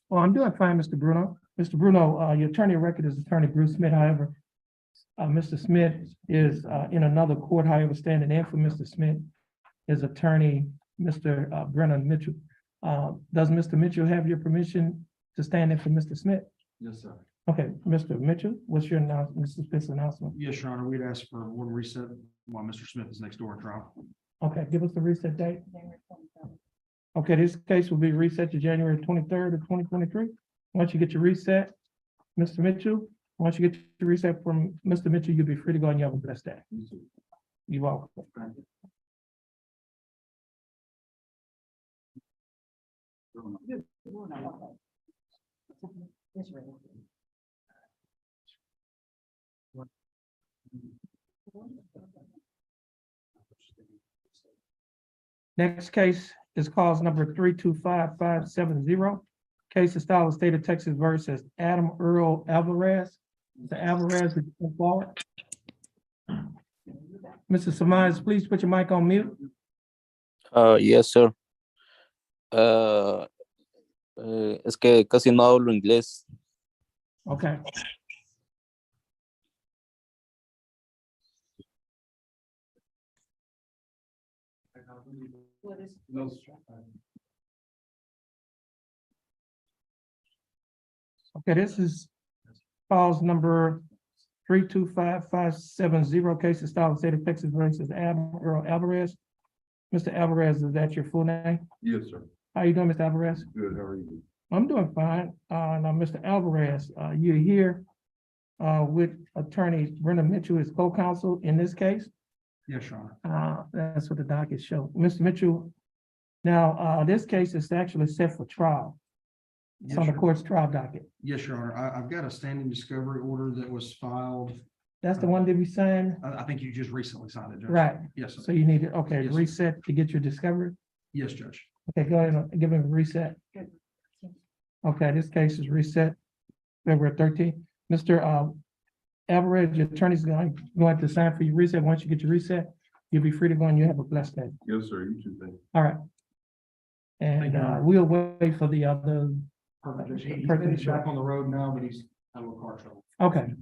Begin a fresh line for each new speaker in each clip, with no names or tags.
Well, I'm doing fine, Mr. Bruno. Mr. Bruno, your attorney of record is Attorney Bruce Smith. However, Mr. Smith is in another court. However, standing in for Mr. Smith is Attorney Mr. Brennan Mitchell. Does Mr. Mitchell have your permission to stand in for Mr. Smith?
Yes, sir.
Okay, Mr. Mitchell, what's your announcement, Mr. Smith's announcement?
Yes, Your Honor, we'd ask for one reset while Mr. Smith is next door in trial.
Okay, give us the reset date. Okay, this case will be reset to January 23rd of 2023. Once you get your reset, Mr. Mitchell, once you get your reset from Mr. Mitchell, you'll be free to go and you have a blessed day. You're welcome. Next case is cause number 325570. Case of style of state of Texas versus Adam Earl Alvarez. The Alvarez is forward. Mr. Samiz, please put your mic on mute.
Yes, sir. Es que casi no hablo inglés.
Okay. Okay, this is cause number 325570, case of style of state of Texas versus Adam Earl Alvarez. Mr. Alvarez, is that your full name?
Yes, sir.
How you doing, Mr. Alvarez?
Good, how are you?
I'm doing fine. Now, Mr. Alvarez, you're here with Attorney Brendan Mitchell as co-counsel in this case.
Yes, Your Honor.
That's what the docket shows. Mr. Mitchell, now, this case is actually set for trial. It's
Yes,
on the
Your-
court's trial docket.
Yes, Your Honor. I've got a standing discovery order that was filed.
That's the one that we signed?
I think you just recently signed it, Judge.
Right.
Yes, sir.
So you need to, okay,
Yes, sir.
reset to get your discovery.
Yes, Judge.
Okay, go ahead and give him a reset. Okay, this case is reset February 13th. Mr. Alvarez, your attorney's going to sign for your reset. Once you get your reset, you'll be free to go and you have a blessed day.
Yes, sir. You too, thank you.
All right. And we'll wait for the other,
Perfect. He's
Perfect.
back on the road now, but he's had a little car trouble.
okay.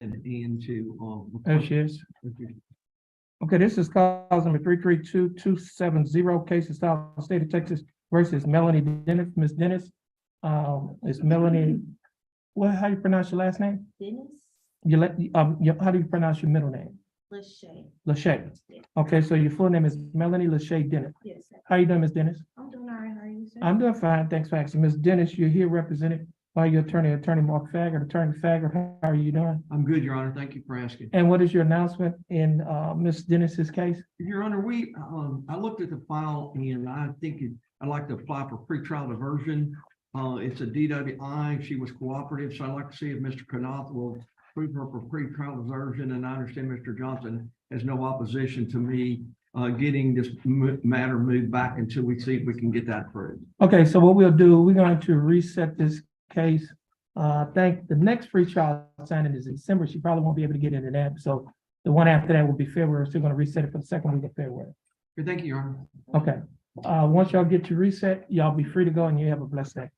And into,
There she is. Okay, this is cause number 332270, case of style of state of Texas versus Melanie Dennis. Ms. Dennis, it's Melanie, how do you pronounce your last name?
Dennis
How do you pronounce your middle name?
Lachey.
Lachey. Okay, so your full name is Melanie Lachey Dennis.
Yes, sir.
How you doing, Ms. Dennis?
I'm doing all right. How are you, sir?
I'm doing fine, thanks for asking. Ms. Dennis, you're here represented by your attorney Mark Faggart. Attorney Faggart, how are you doing?
I'm good, Your Honor. Thank you for asking.
And what is your announcement in Ms. Dennis's case?
Your Honor, I looked at the file and I think I'd like to apply for pretrial diversion.
It's a DWI. She was cooperative, so I'd like to see if Mr. Knapp will approve her for pre-trial diversion. And I understand Mr. Johnson has no opposition to me getting this matter moved back until we see if we can get that approved.
Okay, so what we'll do, we're going to reset this case. I think the next free trial signing is December. She probably won't be able to get into that. So the one after that will be February. We're still going to reset it for the second week of February.
Okay, thank you, Your Honor.
Okay. Once y'all get to reset, y'all be free to go and you have a blessed day.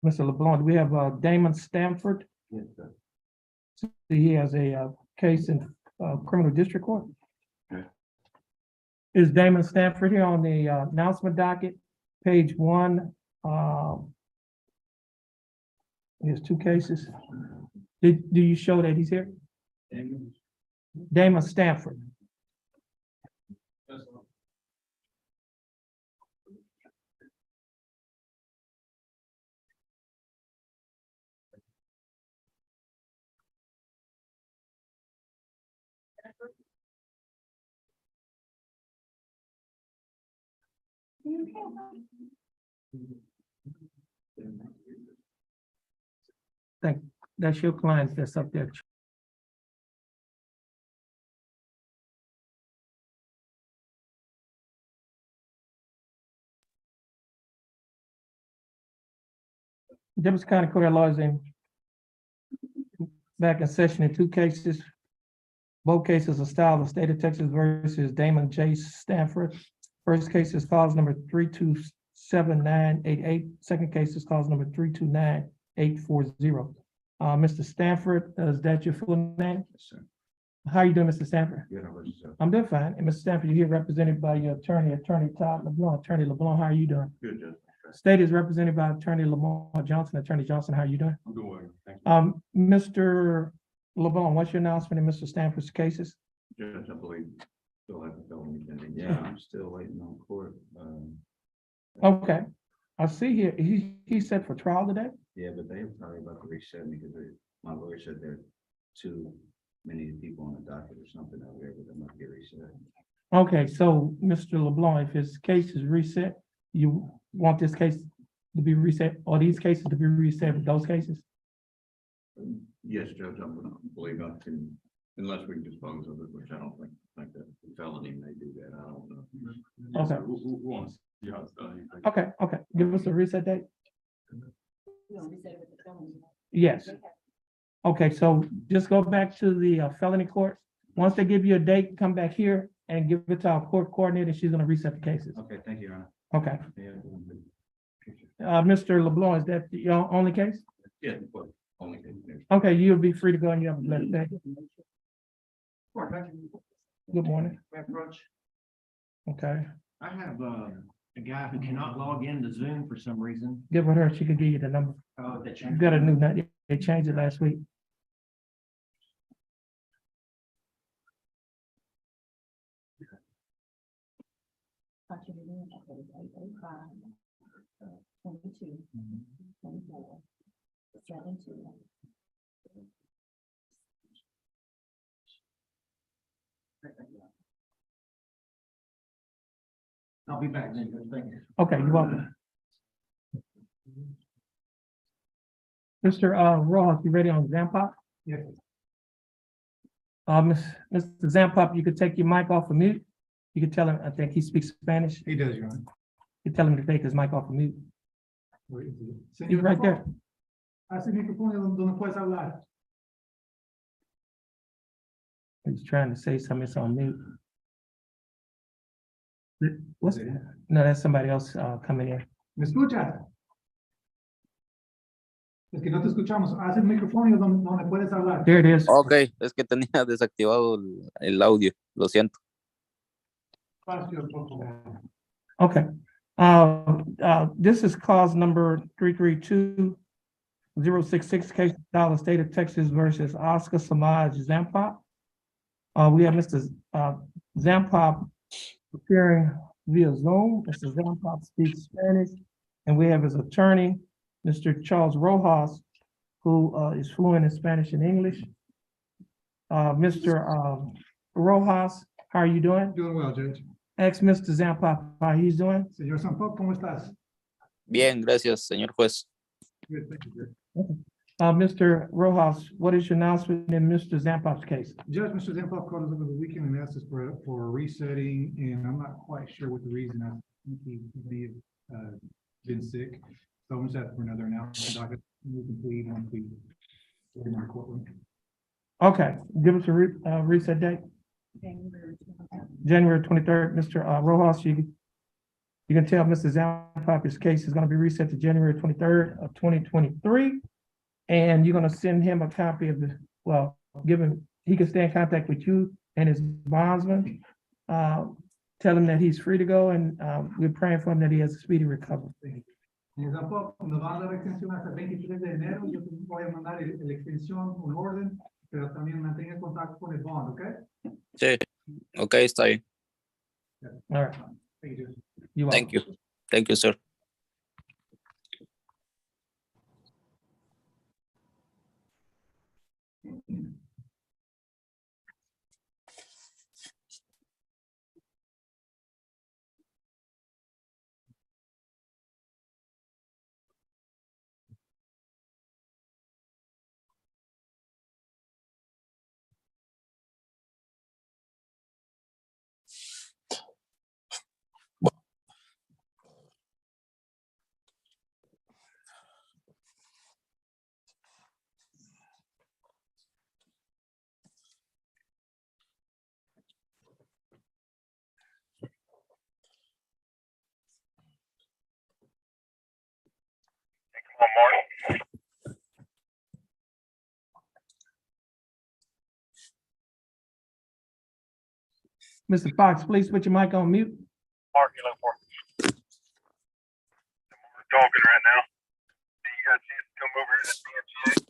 Mr. LeBlanc, do we have Damon Stanford?
Yes, sir.
He has a case in criminal district court.
Okay.
Is Damon Stanford here on the announcement docket, page 1? He has 2 cases. Do you show that he's here? Damon Stanford. Think that's your client that's up there. Jefferson County Court of Law is back in session in 2 cases. Both cases are styled the state of Texas versus Damon J. Stanford. First case is cause number 3279888. Second case is cause number 329840. Mr. Stanford, is that your full name?
Yes, sir.
How are you doing, Mr. Stanford?
Good, how about yourself?
I'm doing fine. And Mr. Stanford, you're here represented by your attorney, Attorney Todd LeBlanc. Attorney LeBlanc, how are you doing?
Good, Judge.
State is represented by Attorney Lamar Johnson. Attorney Johnson, how are you doing?
I'm doing well, thank you.
Mr. LeBlanc, what's your announcement in Mr. Stanford's cases?
Judge, I believe still have a felony pending. Yeah, I'm still waiting on court.
Okay, I see here, he's set for trial today?
Yeah, but they were talking about the reset because my lawyer said there are too many people on the docket or something over there, but they might get reset.
Okay, so Mr. LeBlanc, if his case is reset, you want this case to be reset, or these cases to be reset with those cases?
Yes, Judge, I would believe I can, unless we can dispose of it, which I don't think that felony may do that. I don't know.
Okay.
We'll see how it's done.
Okay, give us a reset date. Yes. Okay, so just go back to the felony court. Once they give you a date, come back here and give it to our court coordinator. She's gonna reset the cases.
Okay, thank you, Your Honor.
Okay,
Yeah.
Mr. LeBlanc, is that your only case?
Yeah, but only.
Okay, you'll be free to go and you have a blessed day. Good morning. Okay,
I have a guy who cannot log into Zoom for some reason.
give her, she can give you the number.
That
You got a new, they changed it last week.
I'll be back then. Thank you.
Okay, you're welcome. Mr. Ross, you ready on Zampop?
Yes.
Mr. Zampop, you could take your mic off of mute. You could tell him, I think he speaks Spanish.
He does, Your Honor.
You tell him to take his mic off of mute. He's right there.
Hace micrófono donde puedes hablar.
He's trying to say something, it's on mute. What's, no, that's somebody else coming in.
¿Me escuchas? Es que no te escuchamos. Haz el micrófono donde puedes hablar.
There it is.
Ok, es que tenía desactivado el audio, lo siento.
Espacio, por favor.
Okay. This is cause number 332 066 case dollar state of Texas versus Oscar Samaj Zampop. We have Mr. Zampop appearing via Zoom. Mr. Zampop speaks Spanish. And we have his attorney, Mr. Charles Rojas, who is fluent in Spanish and English. Mr. Rojas, how are you doing?
Doing well, Judge.
Ask Mr. Zampop how he's doing.
Señor Sampo, ¿cómo estás?
Bien, gracias, señor juez.
Good, thank you, Judge.
Mr. Rojas, what is your announcement in Mr. Zampop's case?
Judge, Mr. Zempoff called us over the weekend and asked us for a resetting, and I'm not quite sure what the reason. I think he may have been sick. So I'm just asking for another announcement. Docket, we can plead once we get in our courtroom.
Okay, give us a reset date, January 23rd. Mr. Rojas, you can tell Mr. Zampop's case is gonna be reset to January 23rd of 2023. And you're gonna send him a copy of the, well, give him, he can stay in contact with you and his bondsman. Tell him that he's free to go, and we're praying for him that he has a speedy recovery.
Señor Zampo, nos va a dar la extensión hasta el 23 de enero. Yo voy a mandar la extensión, un orden, pero también mantenga contacto con el bond, ¿ok?
Sí, ok, está bien.
All right.
Thank you, Judge.
You're welcome.
Thank you. Thank you, sir.
Mr. Fox, please put your mic on mute.
Mark, you look for. We're talking right now. You got a chance to come over here to the DMCA?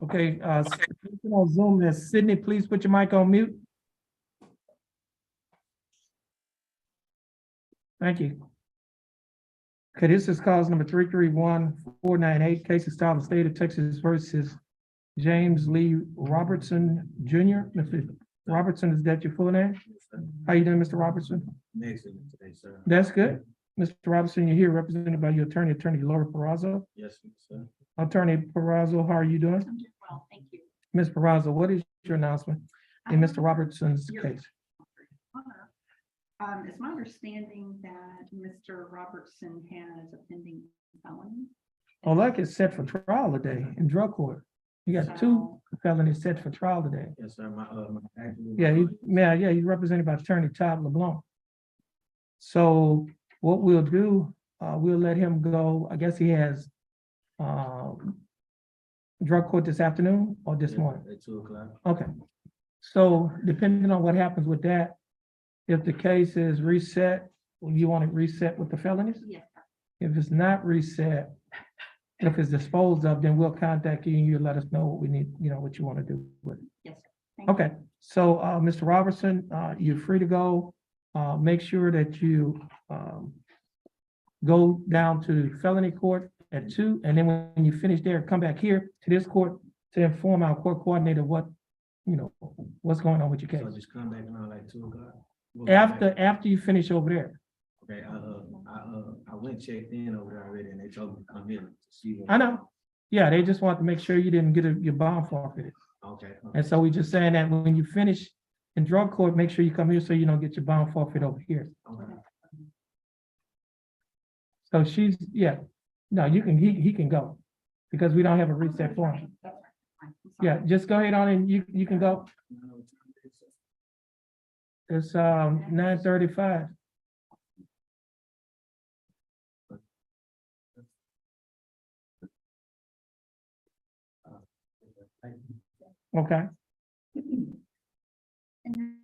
Okay, speaking on Zoom is Sydney, please put your mic on mute. Thank you. Okay, this is cause number 331-498, case of style of state of Texas versus James Lee Robertson Jr. Mr. Robertson, is that your full name? How you doing, Mr. Robertson?
Excellent today, sir.
That's good. Mr. Robertson, you're here represented by your attorney, Attorney Laura Perazzo.
Yes, sir.
Attorney Perazzo, how are you doing?
I'm doing well, thank you.
Ms. Perazzo, what is your announcement in Mr. Robertson's case?
It's my understanding that Mr. Robertson has a pending felony.
Oh, like it's set for trial today in drug court. You got two felonies set for trial today.
Yes, sir.
Yeah, he's represented by Attorney Todd LeBlanc. So what we'll do, we'll let him go. I guess he has drug court this afternoon or this morning.
At 2:00.
Okay. So depending on what happens with that, if the case is reset, you want it reset with the felonies?
Yes, sir.
If it's not reset, if it's disposed of, then we'll contact you and you let us know what we need, what you want to do with it.
Yes, sir. Thank you.
Okay, so, Mr. Robertson, you're free to go. Make sure that you, go down to felony court at 2, and then when you finish there, come back here to this court to inform our court coordinator what's going on with your
So
case.
just come back around like 2:00.
After you finish over there.
Okay, I went checked in over there already and they told me to come here to see what.
I know. Yeah, they just want to make sure you didn't get your bond forfeited.
Okay.
And so we just saying that when you finish in drug court, make sure you come here so you don't get your bond forfeit over here.
Okay.
So no, he can go because we don't have a reset for him.
That's right. Fine. I'm sorry.
Yeah, just go ahead on and you can go. It's 9:35. Okay.
And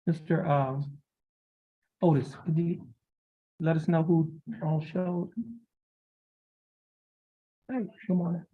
Mr. Otis, could you let us know who all showed? Hey, good morning.